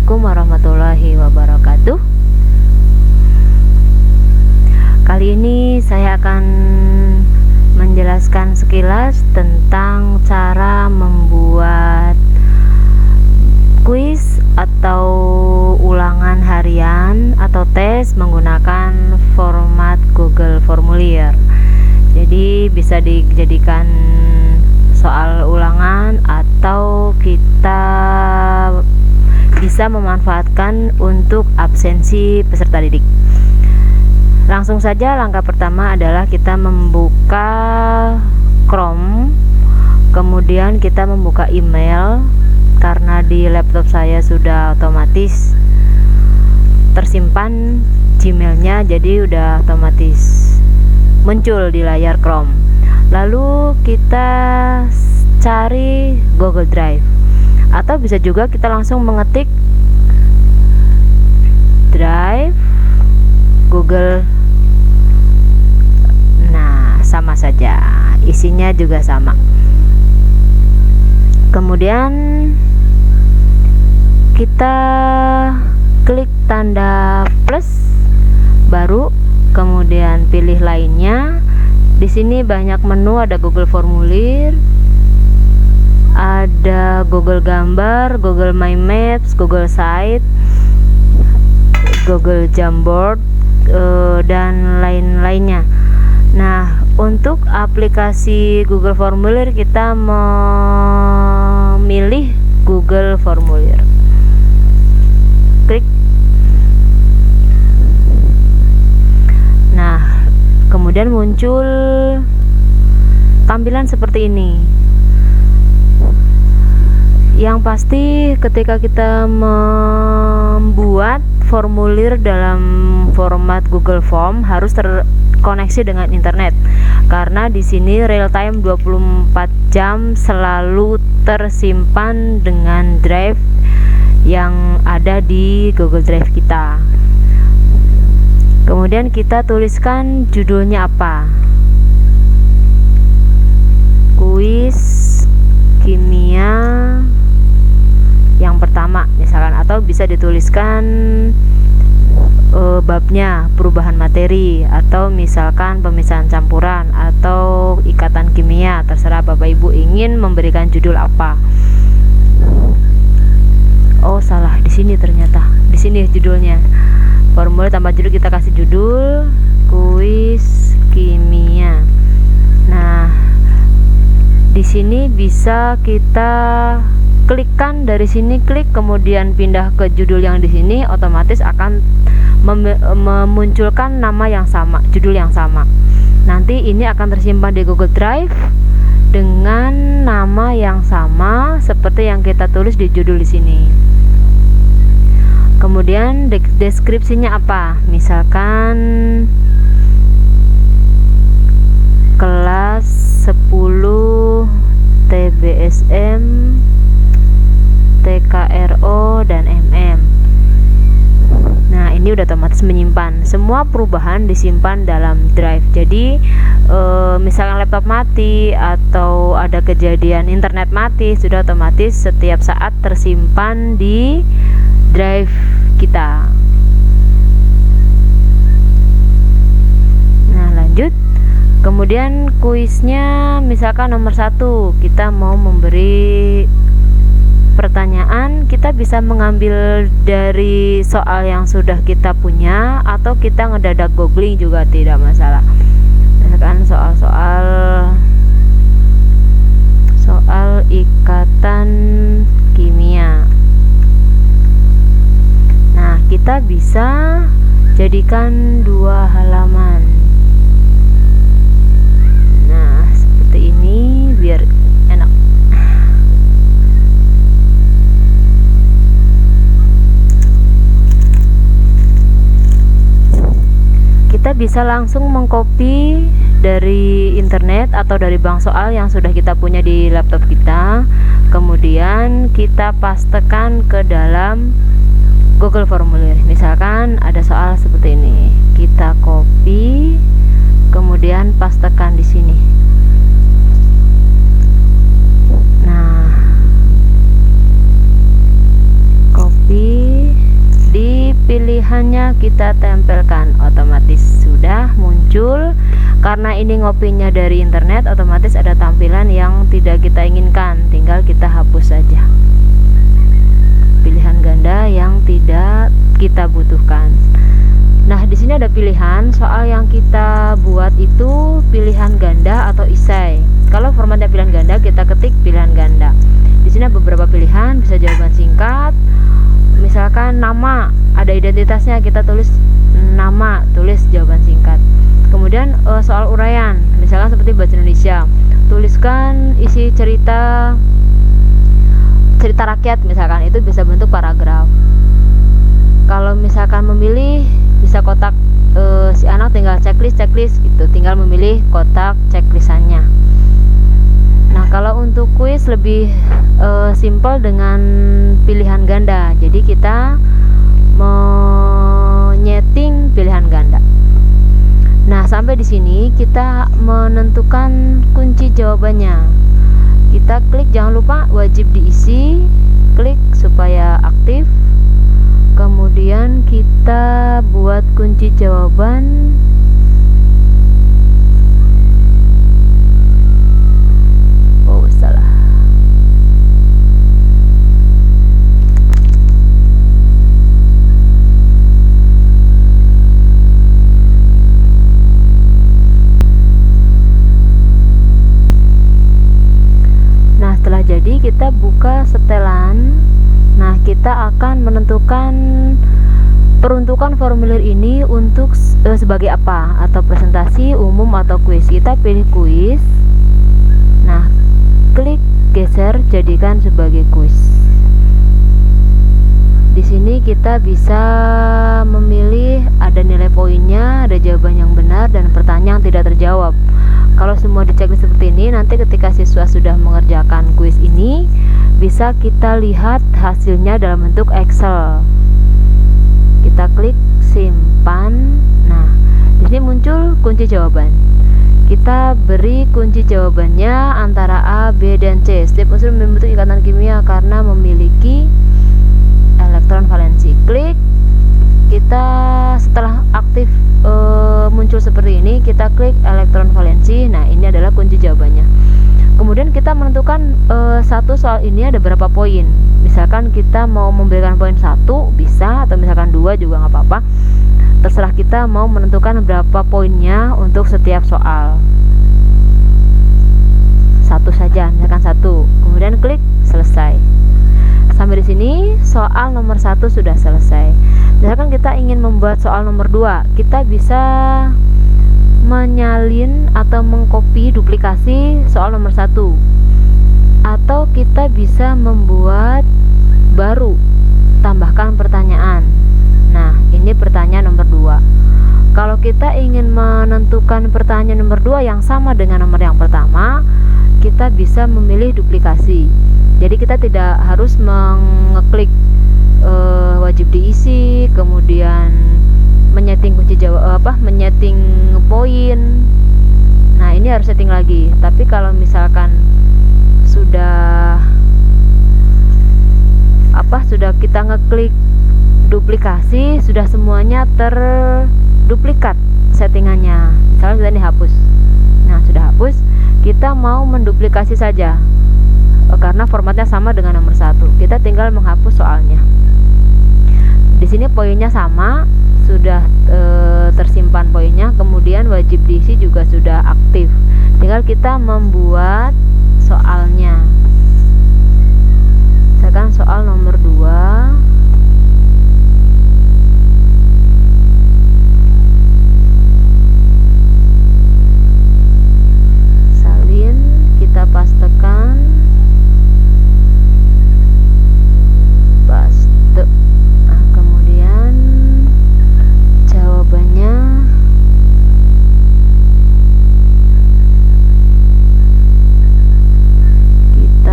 Assalamualaikum warahmatullahi wabarakatuh. Kali ini saya akan menjelaskan sekilas tentang cara membuat kuis atau ulangan harian atau tes menggunakan format Google Formulir. Jadi bisa dijadikan soal ulangan atau kita bisa memanfaatkan untuk absensi peserta didik. Langsung saja, langkah pertama adalah kita membuka Chrome, kemudian kita membuka email. Karena di laptop saya sudah otomatis tersimpan Gmailnya, jadi udah otomatis muncul di layar Chrome. Lalu kita cari Google Drive, atau bisa juga kita langsung mengetik Drive Google. Nah, sama saja, isinya juga sama. Kemudian kita klik tanda plus baru, kemudian pilih lainnya. Di sini banyak menu, ada Google Formulir, ada Google Gambar, Google My Maps, Google Site, Google Jamboard, dan lain-lainnya. Nah, untuk aplikasi Google Formulir kita memilih Google Formulir. Klik. Nah, kemudian muncul tampilan seperti ini. Yang pasti ketika kita membuat formulir dalam format Google Form harus terkoneksi dengan internet, karena di sini real time 24 jam selalu tersimpan dengan drive yang ada di Google Drive kita. Kemudian kita tuliskan judulnya apa, kuis kimia yang pertama misalkan, atau bisa dituliskan babnya perubahan materi, atau misalkan pemisahan campuran atau ikatan kimia, terserah Bapak Ibu ingin memberikan judul apa. Oh, salah, di sini ternyata. Di sini judulnya. Formulir tambah judul, kita kasih judul kuis kimia. Nah, di sini bisa kita klikkan dari sini, klik kemudian pindah ke judul yang di sini, otomatis akan memunculkan nama yang sama, judul yang sama. Nanti ini akan tersimpan di Google Drive dengan nama yang sama seperti yang kita tulis di judul di sini. Kemudian deskripsinya apa? Misalkan kelas 10 TBSM, TKRO, dan MM. Nah, ini udah otomatis menyimpan semua perubahan, disimpan dalam drive. Jadi misalkan laptop mati atau ada kejadian internet mati, sudah otomatis setiap saat tersimpan di drive kita. Nah, lanjut. Kemudian kuisnya misalkan nomor 1, kita mau memberi pertanyaan, kita bisa mengambil dari soal yang sudah kita punya, atau kita ngedadak googling juga tidak masalah. Misalkan soal ikatan kimia. Nah, kita bisa jadikan 2 halaman. Nah, seperti ini biar enak. Kita bisa langsung mengcopy dari internet atau dari bank soal yang sudah kita punya di laptop kita, kemudian kita pastekan ke dalam Google Formulir. Misalkan ada soal seperti ini, kita copy kemudian pastekan di sini. Nah, copy pilihannya kita tempelkan, otomatis sudah muncul. Karena ini ngopinya dari internet, otomatis ada tampilan yang tidak kita inginkan, tinggal kita hapus saja pilihan ganda yang tidak kita butuhkan. Nah, di sini ada pilihan soal yang kita buat itu pilihan ganda atau isai. Kalau formatnya pilihan ganda, kita ketik pilihan ganda. Di sini ada beberapa pilihan, bisa jawaban singkat. Misalkan nama, ada identitasnya, kita tulis nama, tulis jawaban singkat. Kemudian soal uraian, misalkan seperti bahasa Indonesia, tuliskan isi cerita rakyat, misalkan itu bisa bentuk paragraf. Kalau misalkan memilih, bisa kotak si anak tinggal checklist gitu, tinggal memilih kotak checklistannya. Nah, kalau untuk kuis lebih simple dengan pilihan ganda. Jadi kita menyeting pilihan ganda. Nah, sampai di sini kita menentukan kunci jawabannya. Kita klik, jangan lupa wajib diisi, klik supaya aktif. Kemudian kita buat kunci jawaban. Oh, salah. Nah, setelah jadi kita buka setelan. Nah, kita akan menentukan peruntukan formulir ini untuk sebagai apa, atau presentasi, umum, atau kuis. Kita pilih kuis. Nah, klik geser jadikan sebagai kuis. Di sini kita bisa memilih, ada nilai poinnya, ada jawaban yang benar, dan pertanyaan tidak terjawab. Kalau semua dicek seperti ini, nanti ketika siswa sudah mengerjakan kuis ini, bisa kita lihat hasilnya dalam bentuk Excel. Kita klik simpan. Nah, di sini muncul kunci jawaban. Kita beri kunci jawabannya antara A, B, dan C. Setiap unsur membentuk ikatan kimia karena memiliki elektron valensi. Klik. Kita setelah aktif muncul seperti ini, kita klik elektron valensi. Nah, ini adalah kunci jawabannya. Kemudian kita menentukan satu soal ini ada berapa poin. Misalkan kita mau memberikan poin 1 bisa, atau misalkan 2 juga nggak apa-apa. Terserah kita mau menentukan berapa poinnya untuk setiap soal. 1 saja, misalkan 1. Kemudian klik selesai. Sampai di sini soal nomor 1 sudah selesai. Misalkan kita ingin membuat soal nomor 2, kita bisa menyalin atau mengcopy duplikasi soal nomor 1, atau kita bisa membuat baru, tambahkan pertanyaan. Nah, ini pertanyaan nomor 2. Kalau kita ingin menentukan pertanyaan nomor 2 yang sama dengan nomor yang pertama, kita bisa memilih duplikasi. Jadi kita tidak harus mengeklik wajib diisi, kemudian menyeting kunci menyeting poin. Nah, ini harus setting lagi. Tapi kalau misalkan sudah kita ngeklik duplikasi, sudah semuanya terduplikat settingannya. Misalnya kita ini hapus. Nah, sudah hapus, kita mau menduplikasi saja. Karena formatnya sama dengan nomor 1. Kita tinggal menghapus soalnya. Di sini poinnya sama, sudah tersimpan poinnya, kemudian wajib diisi juga sudah aktif. Tinggal kita membuat soalnya. Misalkan soal nomor 2. Salin, kita pastekan. Paste. Nah, kemudian jawabannya kita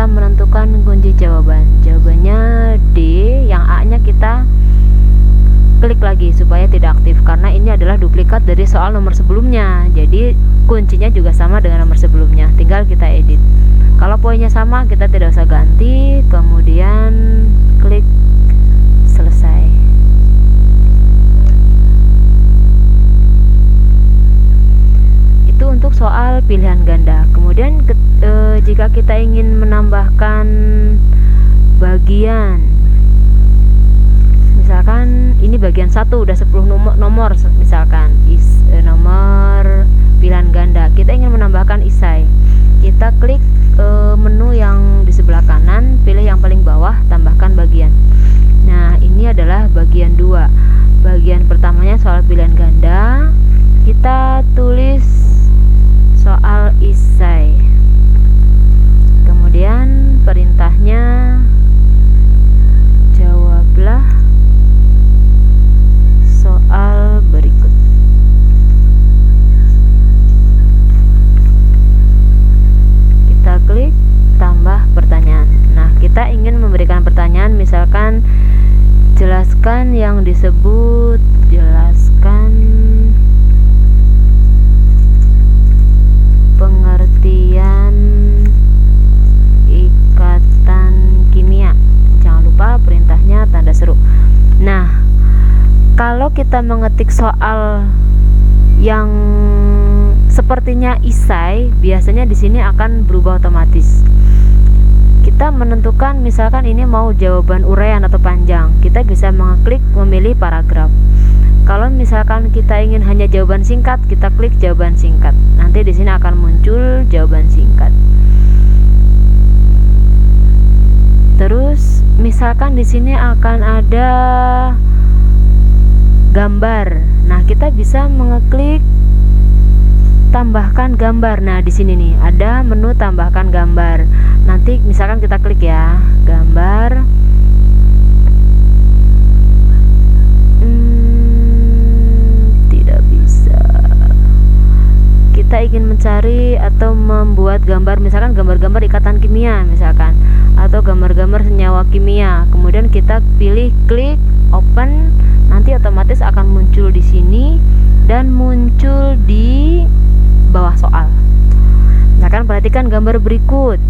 kita menentukan kunci jawaban. Jawabannya D, yang A-nya kita klik lagi supaya tidak aktif karena ini adalah duplikat dari soal nomor sebelumnya. Jadi kuncinya juga sama dengan nomor sebelumnya, tinggal kita edit. Kalau poinnya sama, kita tidak usah ganti, kemudian klik selesai. Itu untuk soal pilihan ganda. Kemudian jika kita ingin menambahkan bagian, misalkan ini bagian 1 udah 10 nomor misalkan nomor pilihan ganda, kita ingin menambahkan isai, kita klik menu yang di sebelah kanan, pilih yang paling bawah, tambahkan bagian. Nah, ini adalah bagian 2. Bagian pertamanya soal pilihan ganda, kita tulis soal isai, kemudian perintahnya jawablah soal berikut. Kita klik tambah pertanyaan. Nah, kita ingin memberikan pertanyaan, misalkan jelaskan yang disebut, jelaskan pengertian ikatan kimia. Jangan lupa perintahnya tanda seru. Nah, kalau kita mengetik soal yang sepertinya isai, biasanya di sini akan berubah otomatis. Kita menentukan misalkan ini mau jawaban uraian atau panjang, kita bisa mengeklik memilih paragraf. Kalau misalkan kita ingin hanya jawaban singkat, kita klik jawaban singkat. Nanti di sini akan muncul jawaban singkat. Terus misalkan di sini akan ada gambar. Nah, kita bisa mengeklik tambahkan gambar. Nah, di sini nih ada menu tambahkan gambar. Nanti misalkan kita klik ya, gambar. Tidak bisa. Kita ingin mencari atau membuat gambar, misalkan gambar-gambar ikatan kimia misalkan, atau gambar-gambar senyawa kimia. Kemudian kita pilih klik open, nanti otomatis akan muncul di sini dan muncul di bawah soal. Misalkan perhatikan gambar berikut.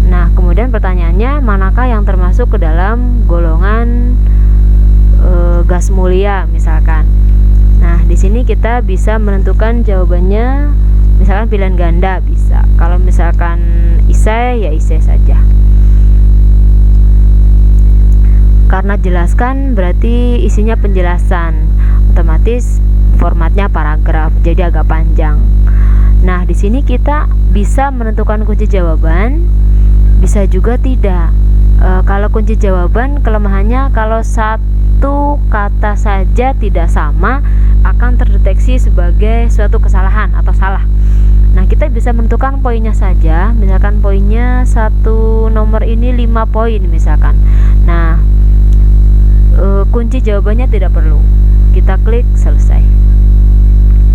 Nah, kemudian pertanyaannya manakah yang termasuk ke dalam golongan gas mulia misalkan. Nah, di sini kita bisa menentukan jawabannya, misalkan pilihan ganda bisa. Kalau misalkan isai, ya isai saja. Karena jelaskan berarti isinya penjelasan, otomatis formatnya paragraf, jadi agak panjang. Nah, di sini kita bisa menentukan kunci jawaban, bisa juga tidak. Kalau kunci jawaban, kelemahannya kalau satu kata saja tidak sama akan terdeteksi sebagai suatu kesalahan atau salah. Nah, kita bisa menentukan poinnya saja, misalkan poinnya satu nomor ini 5 poin misalkan. Nah, kunci jawabannya tidak perlu, kita klik selesai.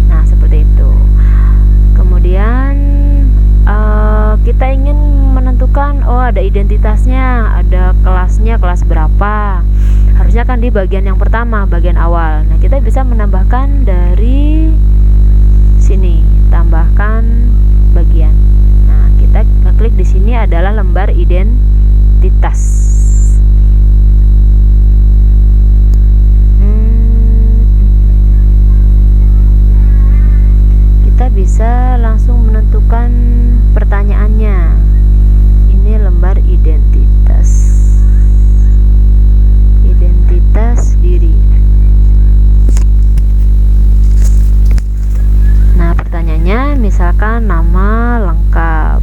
Nah, seperti itu. Kemudian kita ingin menentukan, oh ada identitasnya, ada kelasnya, kelas berapa, harusnya kan di bagian yang pertama, bagian awal. Nah, kita bisa menambahkan dari sini, tambahkan bagian. Nah, kita klik di sini adalah lembar identitas. Kita bisa langsung menentukan pertanyaannya. Ini lembar identitas. Identitas diri. Nah, pertanyaannya misalkan nama lengkap.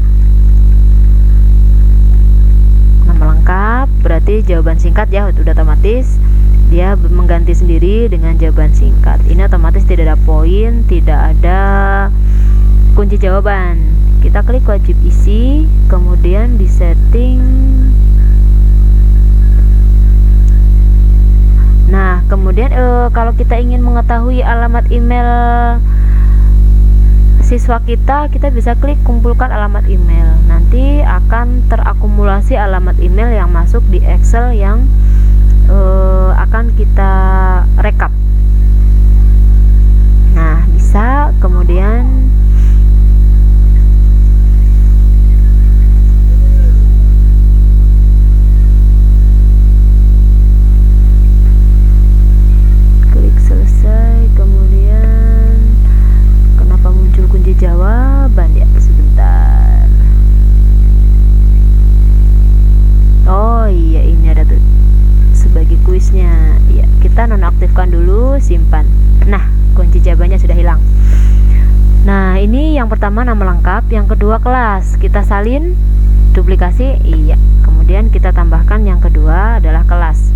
Nama lengkap berarti jawaban singkat ya, udah otomatis dia mengganti sendiri dengan jawaban singkat. Ini otomatis tidak ada poin, tidak ada kunci jawaban. Kita klik wajib isi, kemudian di setting. Nah, kemudian kalau kita ingin mengetahui alamat email siswa kita bisa klik kumpulkan alamat email. Nanti akan terakumulasi alamat email yang masuk di Excel yang akan kita rekap. Nah, bisa kemudian klik selesai. Kemudian kenapa muncul kunci jawaban ya? Sebentar. Oh iya, ini ada tuh sebagai kuisnya. Ya, kita nonaktifkan dulu, simpan. Nah, kunci jawabannya sudah hilang. Nah, ini yang pertama nama lengkap, yang kedua kelas. Kita salin, duplikasi, iya. Kemudian kita tambahkan yang kedua adalah kelas.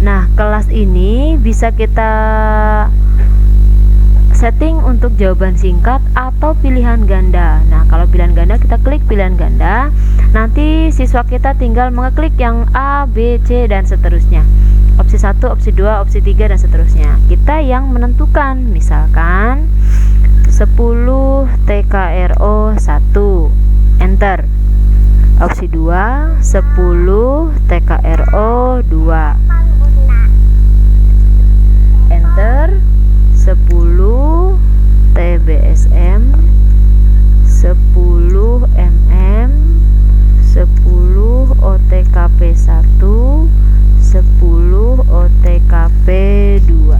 Nah, kelas ini bisa kita setting untuk jawaban singkat atau pilihan ganda. Nah, kalau pilihan ganda kita klik pilihan ganda. Nanti siswa kita tinggal mengeklik yang A, B, C dan seterusnya. Opsi 1, opsi 2, opsi 3 dan seterusnya. Kita yang menentukan. Misalkan 10 TKRO 1, enter. Opsi 2, 10 TKRO 2, enter. 10 TBSM 10 MM 10 OTKP 1 10 OTKP 2.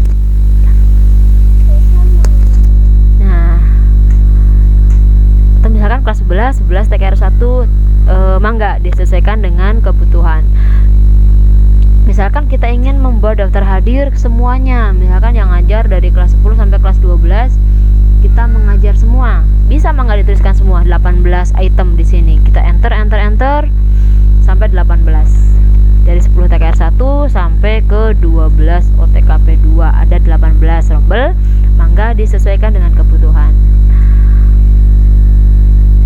Nah, atau misalkan kelas 11 TKR 1 mangga disesuaikan dengan kebutuhan. Misalkan kita ingin membuat daftar hadir semuanya, misalkan yang ngajar dari kelas 10 sampai kelas 12 kita mengajar semua, bisa mangga dituliskan semua 18 item di sini. Kita enter sampai 18. Dari 10 TKR 1 sampai ke 12 OTKP 2 ada 18 rombel, mangga disesuaikan dengan kebutuhan.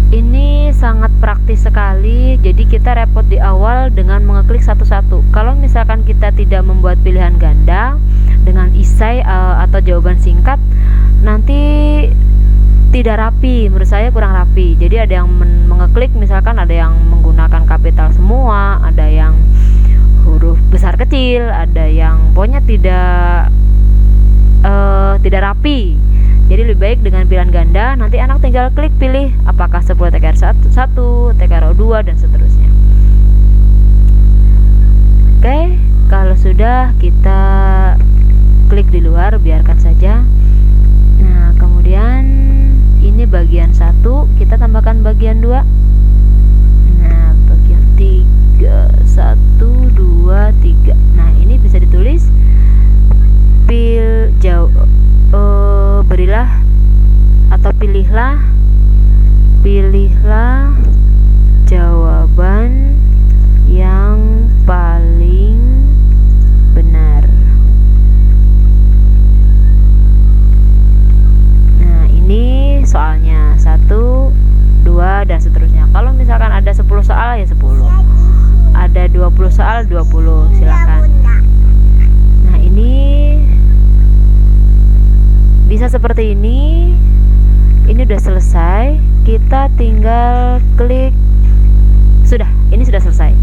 Ini sangat praktis sekali, jadi kita repot di awal dengan mengeklik satu-satu. Kalau misalkan kita tidak membuat pilihan ganda dengan isai atau jawaban singkat, nanti tidak rapi, menurut saya kurang rapi. Jadi ada yang mengeklik, misalkan ada yang menggunakan kapital semua, ada yang huruf besar kecil, ada yang pokoknya tidak rapi. Jadi lebih baik dengan pilihan ganda, nanti anak tinggal klik pilih apakah 10 TKR 1, TKR 2 dan seterusnya. Oke, kalau sudah kita klik di luar, biarkan saja. Nah, kemudian ini bagian 1, kita tambahkan bagian 2. Nah, bagian 3, 1, 2, 3. Nah, ini bisa ditulis berilah atau pilihlah jawaban yang paling benar. Nah, ini soalnya 1, 2 dan seterusnya. Kalau misalkan ada 10 soal ya 10, ada 20 soal 20, silakan. Nah, ini bisa seperti ini. Ini udah selesai, kita tinggal klik sudah, ini sudah selesai.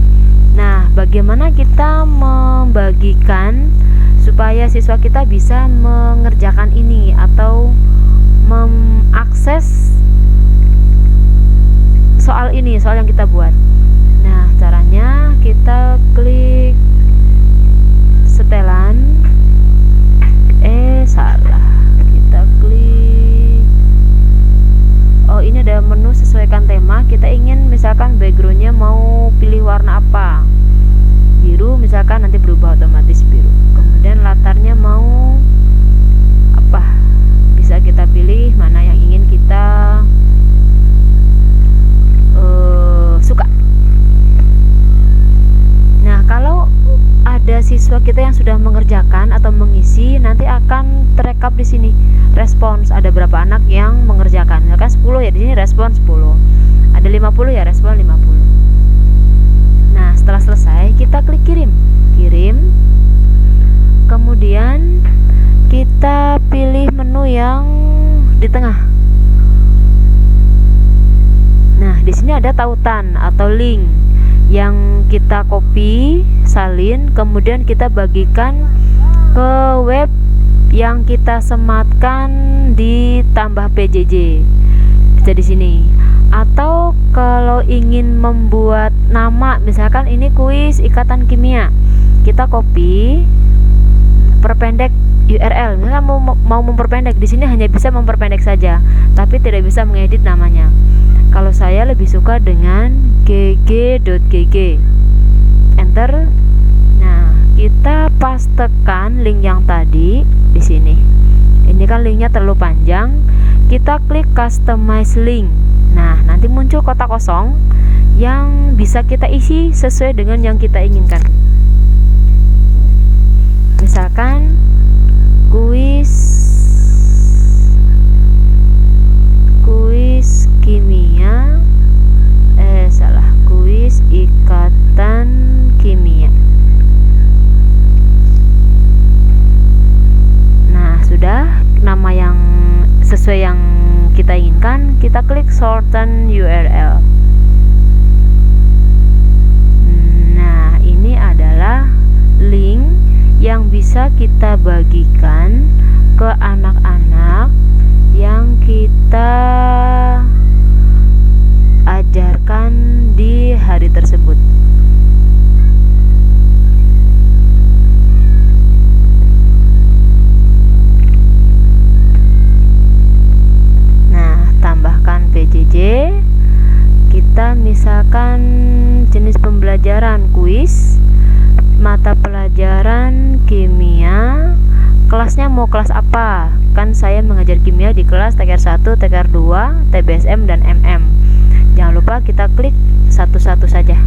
Nah, bagaimana kita membagikan supaya siswa kita bisa mengerjakan ini atau mengakses soal ini, soal yang kita buat. Nah, caranya kita klik setelan, salah, kita klik, oh ini ada menu sesuaikan tema. Kita ingin misalkan backgroundnya mau pilih warna apa, biru misalkan, nanti berubah otomatis biru. Kemudian latarnya mau apa, bisa kita pilih mana yang ingin kita suka. Nah, kalau ada siswa kita yang sudah mengerjakan atau mengisi, nanti akan terekap di sini respons, ada berapa anak yang mengerjakan. Misalkan 10 ya, di sini respon 10. Ada 50 ya, respon 50. Nah, setelah selesai kita klik kirim. Kemudian kita pilih menu yang di tengah. sini ada tautan atau link yang kita copy, salin, kemudian kita bagikan ke web yang kita sematkan ditambah PJJ. Bisa di sini. Atau kalau ingin membuat nama, misalkan ini kuis ikatan kimia, kita copy, perpendek URL. Misalkan mau memperpendek, di sini hanya bisa memperpendek saja, tapi tidak bisa mengedit namanya. Kalau saya lebih suka dengan gg.gg. Enter. Nah, kita pastekan link yang tadi di sini. Ini kan linknya terlalu panjang. Kita klik customize link. Nah, nanti muncul kotak kosong yang bisa kita isi sesuai dengan yang kita inginkan. Misalkan kuis kimia, kuis ikatan kimia. Nah, sudah nama yang sesuai yang kita inginkan, kita klik shorten URL. Nah, ini adalah link yang bisa kita bagikan ke anak-anak yang kita ajarkan di hari tersebut. Tambahkan PJJ. Kita misalkan jenis pembelajaran kuis, mata pelajaran kimia, kelasnya mau kelas apa? Kan saya mengajar kimia di kelas TKR 1, TKR 2, TBSM dan MM. Jangan lupa kita klik satu-satu saja.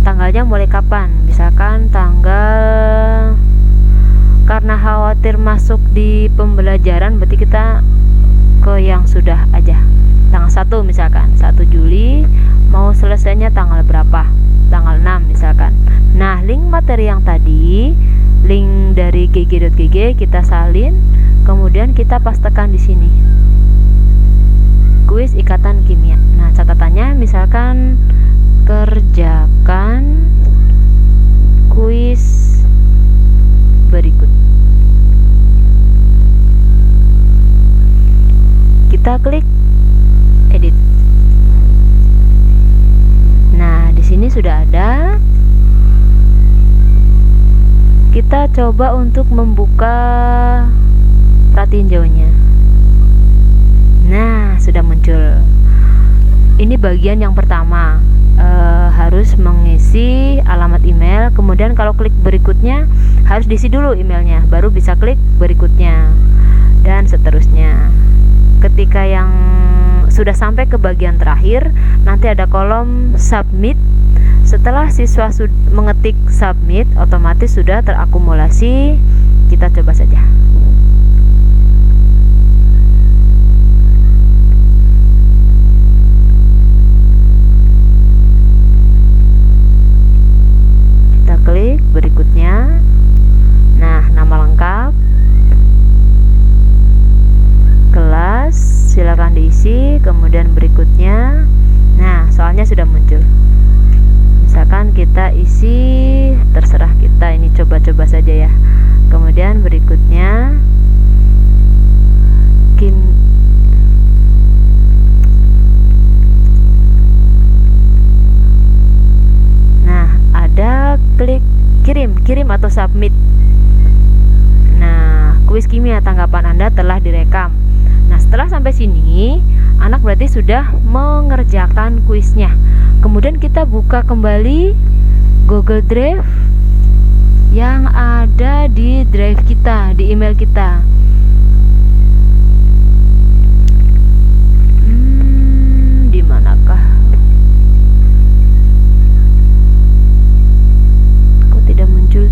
Tanggalnya mulai kapan? Misalkan tanggal, karena khawatir masuk di pembelajaran, berarti kita ke yang sudah aja. Tanggal 1 misalkan 1 Juli, mau selesainya tanggal berapa? Tanggal 6 misalkan. Nah, link materi yang tadi, link dari gg.gg kita salin, kemudian kita pastekan di sini. Kuis ikatan kimia. Nah, catatannya misalkan kerjakan kuis berikut. Kita klik edit. Nah, di sini sudah ada. Kita coba untuk membuka perhatiin jauhnya. Nah, sudah muncul. Ini bagian yang pertama. Harus mengisi alamat email. Kemudian kalau klik berikutnya harus diisi dulu emailnya, baru bisa klik berikutnya, dan seterusnya. Ketika yang sudah sampai ke bagian terakhir, nanti ada kolom submit. Setelah siswa mengetik submit, otomatis sudah terakumulasi. Kita coba saja. Kita klik berikutnya. Nah, nama lengkap, kelas, silakan diisi, kemudian berikutnya. Nah, soalnya sudah muncul. Misalkan kita isi, terserah kita, ini coba-coba saja ya. Kemudian berikutnya nah, ada klik kirim atau submit. Nah, kuis kimia tanggapan Anda telah direkam. Nah, setelah sampai sini, anak berarti sudah mengerjakan kuisnya. Kemudian kita buka kembali Google Drive yang ada di drive kita, di email kita. Di manakah? Kok tidak muncul?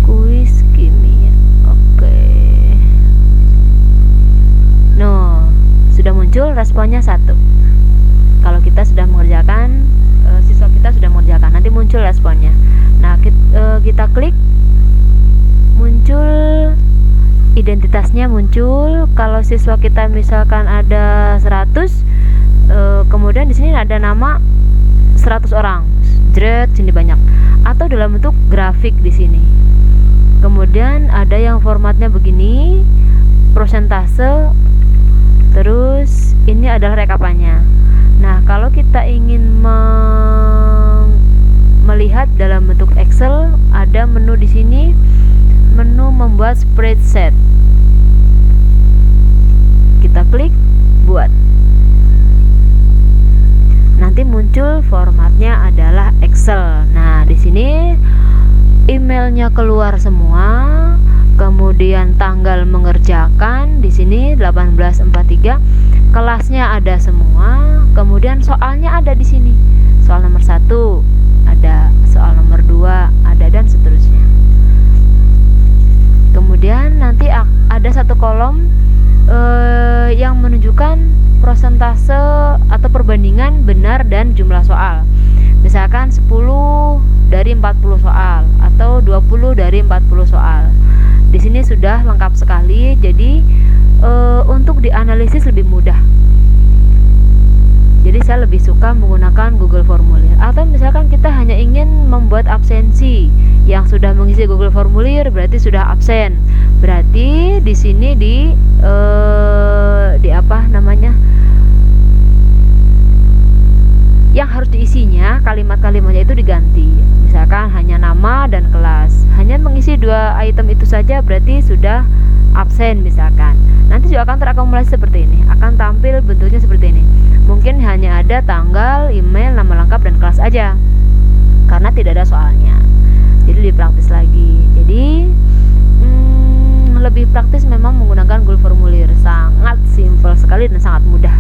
Kuis kimia. Oke. No, sudah muncul responnya 1. Kalau kita sudah mengerjakan, siswa kita sudah mengerjakan, nanti muncul responnya. Nah, kita klik, muncul identitasnya muncul. Kalau siswa kita misalkan ada 100, kemudian di sini ada nama 100 orang, jret sini banyak, atau dalam bentuk grafik di sini. Kemudian ada yang formatnya begini, prosentase, terus ini adalah rekapannya. Nah, kalau kita ingin melihat dalam bentuk Excel, ada menu di sini, menu membuat spreadsheet. Kita klik buat. Nanti muncul formatnya adalah Excel. Nah, di sini emailnya keluar semua, kemudian tanggal mengerjakan di sini 1843, kelasnya ada semua, kemudian soalnya ada di sini. Soal nomor 1 ada, soal nomor 2 ada, dan seterusnya. Kemudian nanti ada satu kolom yang menunjukkan prosentase atau perbandingan benar dan jumlah soal. Misalkan 10 dari 40 soal atau 20 dari 40 soal. Di sini sudah lengkap sekali, jadi untuk dianalisis lebih mudah. Jadi saya lebih suka menggunakan Google Formulir. Atau misalkan kita hanya ingin membuat absensi, yang sudah mengisi Google Formulir berarti sudah absen. Berarti di sini di apa namanya? Yang harus diisinya, kalimat-kalimatnya itu diganti. Misalkan hanya nama dan kelas. Hanya mengisi 2 item itu saja berarti sudah absen misalkan. Nanti juga akan terakumulasi seperti ini, akan tampil bentuknya seperti ini. Mungkin hanya ada tanggal, email, nama lengkap, dan kelas aja, karena tidak ada soalnya. Jadi lebih praktis lagi. Jadi lebih praktis memang menggunakan Google Formulir. Sangat simpel sekali dan sangat mudah.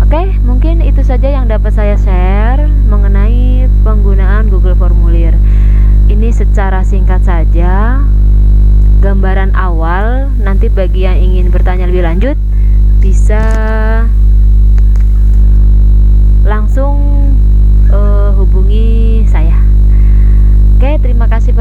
Oke, mungkin itu saja yang dapat saya share mengenai penggunaan Google Formulir. Ini secara singkat saja gambaran awal. Nanti bagi yang ingin bertanya lebih lanjut bisa langsung hubungi saya. Oke, terima kasih